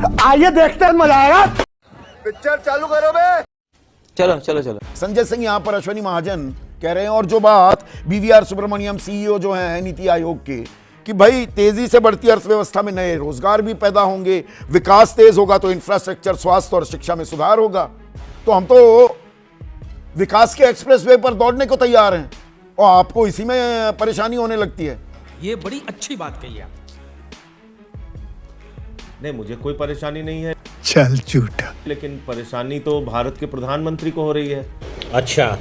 आइए देखते हैं, मजा आएगा। पिक्चर चालू करो बे। चलो चलो चलो। संजय सिंह यहां पर अश्वनी महाजन कह रहे हैं, और जो बात बीवीआर सुब्रमण्यम सीईओ जो हैं नीति आयोग के, कि भाई तेजी से बढ़ती अर्थव्यवस्था में नए रोजगार भी पैदा होंगे, विकास तेज होगा तो इंफ्रास्ट्रक्चर, स्वास्थ्य और शिक्षा में सुधार होगा। तो हम तो विकास के एक्सप्रेसवे पर दौड़ने को तैयार हैं और आपको इसी में परेशानी होने लगती है। ये बड़ी अच्छी बात कही आप। नहीं, मुझे कोई परेशानी नहीं है, चल झूठा। लेकिन परेशानी तो भारत के प्रधानमंत्री को हो रही है। अच्छा,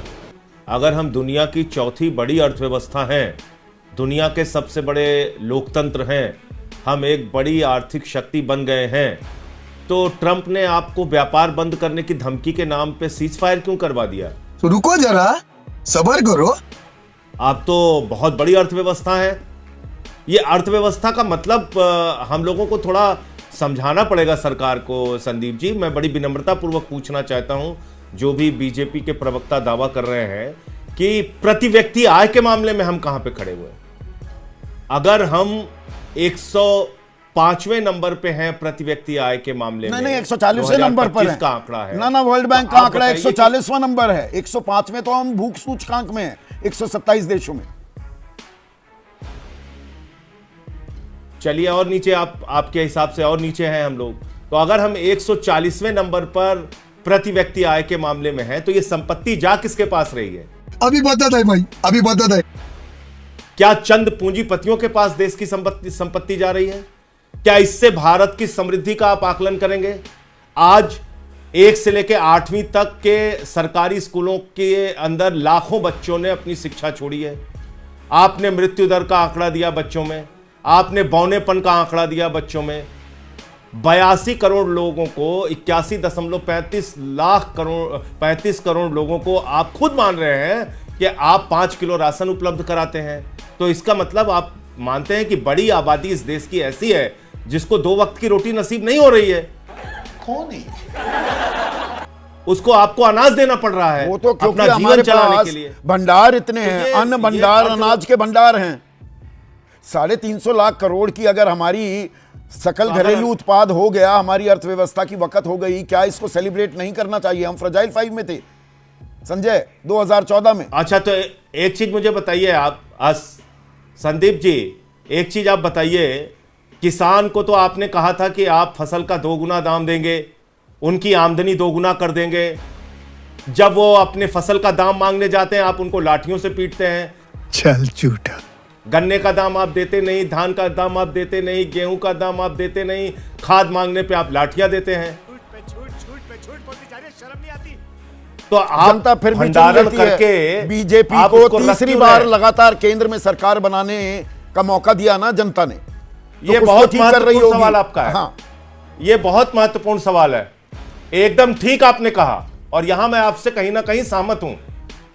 अगर हम दुनिया की चौथी बड़ी अर्थव्यवस्था हैं, दुनिया के सबसे बड़े लोकतंत्र हैं, हम एक बड़ी आर्थिक शक्ति बन गए हैं, तो ट्रंप ने आपको व्यापार बंद करने की धमकी के नाम पे सीज फायर क्यों करवा दिया? तो रुको जरा, सब्र करो। आप तो बहुत बड़ी अर्थव्यवस्था है। ये अर्थव्यवस्था का मतलब हम लोगों को थोड़ा समझाना पड़ेगा सरकार को। संदीप जी, मैं बड़ी विनम्रता पूर्वक पूछना चाहता हूं, जो भी बीजेपी के प्रवक्ता दावा कर रहे हैं कि प्रति व्यक्ति आय के मामले में हम कहां पे खड़े हुए? अगर हम 105वें नंबर पे हैं प्रति व्यक्ति आय के मामले में, नहीं 140वें नंबर पर है। का आंकड़ा है ना वर्ल्ड बैंक तो का आप आंकड़ा बताइए 140वां नंबर है। 105वें तो हम भूख सूचकांक में है 127 देशों में। चलिए और नीचे, आपके हिसाब से और नीचे हैं हम लोग। तो अगर हम 140वें नंबर पर प्रति व्यक्ति आय के मामले में हैं, तो ये संपत्ति जा किसके पास रही है? अभी बता है भाई, अभी बता है। क्या चंद पूंजीपतियों के पास देश की संपत्ति जा रही है? क्या इससे भारत की समृद्धि का आप आकलन करेंगे? आज 1 से लेकर 8वीं तक के सरकारी स्कूलों के अंदर लाखों बच्चों ने अपनी शिक्षा छोड़ी है। आपने मृत्यु दर का आंकड़ा दिया बच्चों में, आपने बौनेपन का आंकड़ा दिया बच्चों में। 82 करोड़ लोगों को, 81.35 करोड़ लोगों को आप खुद मान रहे हैं कि आप 5 किलो राशन उपलब्ध कराते हैं। तो इसका मतलब आप मानते हैं कि बड़ी आबादी इस देश की ऐसी है जिसको 2 वक्त की रोटी नसीब नहीं हो रही है। कौन है? उसको आपको अनाज देना पड़ रहा है वो तो क्योंकि अपना हमारे जीवन चलाने पास के लिए। भंडार इतने हैं, ये- अन्न ये भंडार, अर्थ- अनाज के भंडार हैं। 350 लाख करोड़ की अगर हमारी सकल घरेलू उत्पाद हो गया, हमारी अर्थव्यवस्था की वक़्त हो गई, क्या इसको सेलिब्रेट नहीं करना चाहिए? हम फ्रजाइल 5 में थे संजय 2014 में। अच्छा, तो एक चीज मुझे बताइए आप, संदीप जी, एक चीज आप बताइए, किसान को तो आपने कहा था कि आप फसल का 2 गुना दाम देंगे, उनकी आमदनी 2 गुना कर देंगे। जब वो अपने फसल का दाम मांगने जाते हैं, आप उनको लाठियों से पीटते हैं। चल झूठा। गन्ने का दाम आप देते नहीं, धान का दाम आप देते नहीं, गेहूं का दाम आप देते नहीं, खाद मांगने पे आप लाठियां देते हैं। तो आप जनता फिर भी भंडारण चुन लेती है। करके बीजेपी आप को उसको रख तीसरी क्यों बार रहे? लगातार केंद्र में सरकार बनाने का मौका दिया ना जनता ने। ये कुछ तो बहुत ठीक कर रही महत्वपूर्ण होगी। सवाल आपका है। हाँ, ये बहुत महत्वपूर्ण सवाल है, एकदम ठीक आपने कहा, और यहां मैं आपसे कहीं ना कहीं सहमत हूं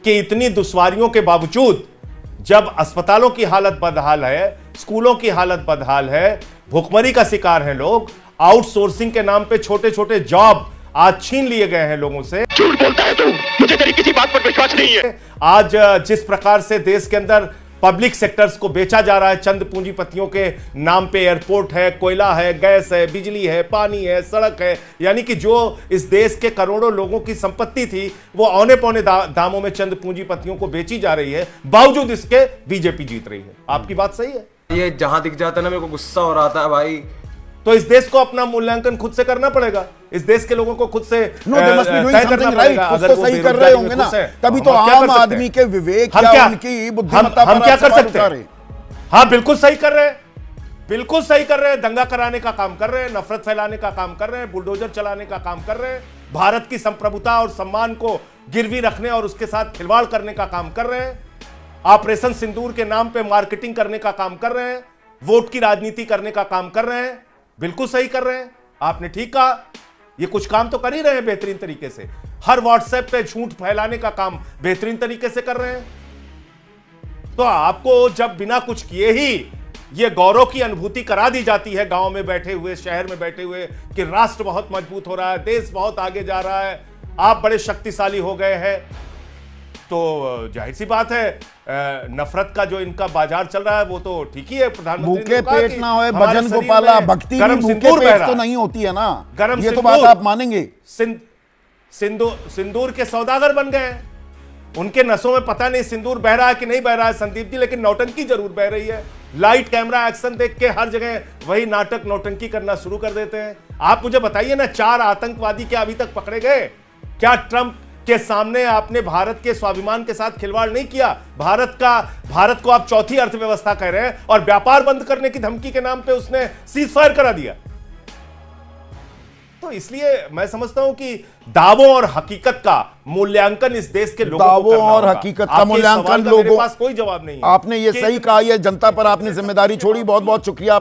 कि इतनी दुश्वारियों के बावजूद जब अस्पतालों की हालत बदहाल है, स्कूलों की हालत बदहाल है, भुखमरी का शिकार हैं लोग, आउटसोर्सिंग के नाम पे छोटे छोटे जॉब आज छीन लिए गए हैं लोगों से। झूठ बोलता है तू, मुझे तेरी किसी बात पर विश्वास नहीं है। आज जिस प्रकार से देश के अंदर पब्लिक सेक्टर्स को बेचा जा रहा है चंद पूंजीपतियों के नाम पे, एयरपोर्ट है, कोयला है, गैस है, बिजली है, पानी है, सड़क है, यानी कि जो इस देश के करोड़ों लोगों की संपत्ति थी वो औने पौने दामों में चंद पूंजीपतियों को बेची जा रही है, बावजूद इसके बीजेपी जीत रही है। आपकी बात सही है। ये जहां दिख जाता है ना, मेरे को गुस्सा हो रहा था भाई। तो इस देश को अपना मूल्यांकन खुद से करना पड़ेगा, इस देश के लोगों को खुद से No, they must be doing तय करना something right. पड़ेगा। कुछ अगर तो वो सही कर रहे बेरोजगारी होंगे में ना, खुश हैं, तभी तो तो हम क्या आम कर सकते आदमी हैं? के विवेक हम या क्या- उनकी बुद्धिमत्ता हम पर क्या आप कर सवाल सकते उठा हैं? रहे हैं। हाँ, बिल्कुल सही कर रहे हैं, बिल्कुल सही कर रहे हैं। दंगा कराने का काम कर रहे हैं, नफरत फैलाने का काम कर रहे हैं, बुलडोजर चलाने का काम कर रहे हैं, भारत की संप्रभुता और सम्मान को गिरवी रखने और उसके साथ खिलवाड़ करने का काम कर रहे हैं, ऑपरेशन सिंदूर के नाम पे मार्केटिंग करने का काम कर रहे हैं, वोट की राजनीति करने का काम कर रहे हैं। बिल्कुल सही कर रहे हैं, आपने ठीक कहा। ये कुछ काम तो कर ही रहे हैं बेहतरीन तरीके से, हर व्हाट्सएप पे झूठ फैलाने का काम बेहतरीन तरीके से कर रहे हैं। तो आपको जब बिना कुछ किए ही ये गौरव की अनुभूति करा दी जाती है गांव में बैठे हुए, शहर में बैठे हुए, कि राष्ट्र बहुत मजबूत हो रहा है, देश बहुत आगे जा रहा है, आप बड़े शक्तिशाली हो गए हैं, तो जाहिर सी बात है नफरत का जो इनका बाजार चल रहा है वो तो ठीक ही है। प्रधानमंत्री भूखे ने कहा पेट कि ना होए हमारे भजन शरीर गोपाला, में भक्ति भी गरम भूखे सिंदूर बह पेट रहा तो है। नहीं होती है ना। गरम ये तो सिंदूर, बात आप मानेंगे। सिंदूर के सौदागर बन गए हैं। उनके नसों में पता नहीं सिंदूर बह रहा है कि नहीं बह रहा है संदीप जी, लेकिन नौटंकी जरूर बह रही है। लाइट कैमरा एक्शन देख के हर जगह वही नाटक नौटंकी करना शुरू कर देते हैं। आप मुझे बताइए ना, 4 आतंकवादी क्या अभी तक पकड़े गए? क्या ट्रंप के सामने आपने भारत के स्वाभिमान के साथ खिलवाड़ नहीं किया? भारत को आप चौथी अर्थव्यवस्था कह रहे हैं और व्यापार बंद करने की धमकी के नाम पे उसने सीज फायर करा दिया। तो इसलिए मैं समझता हूं कि दावों और हकीकत का मूल्यांकन इस देश के लोगों को दावों करना और होगा। हकीकत का आपके मूल्यांकन सवाल का मेरे लोगों, पास कोई जवाब नहीं है आपने ये कि- सही कहा, ये जनता पर आपने जिम्मेदारी छोड़ी। बहुत बहुत शुक्रिया।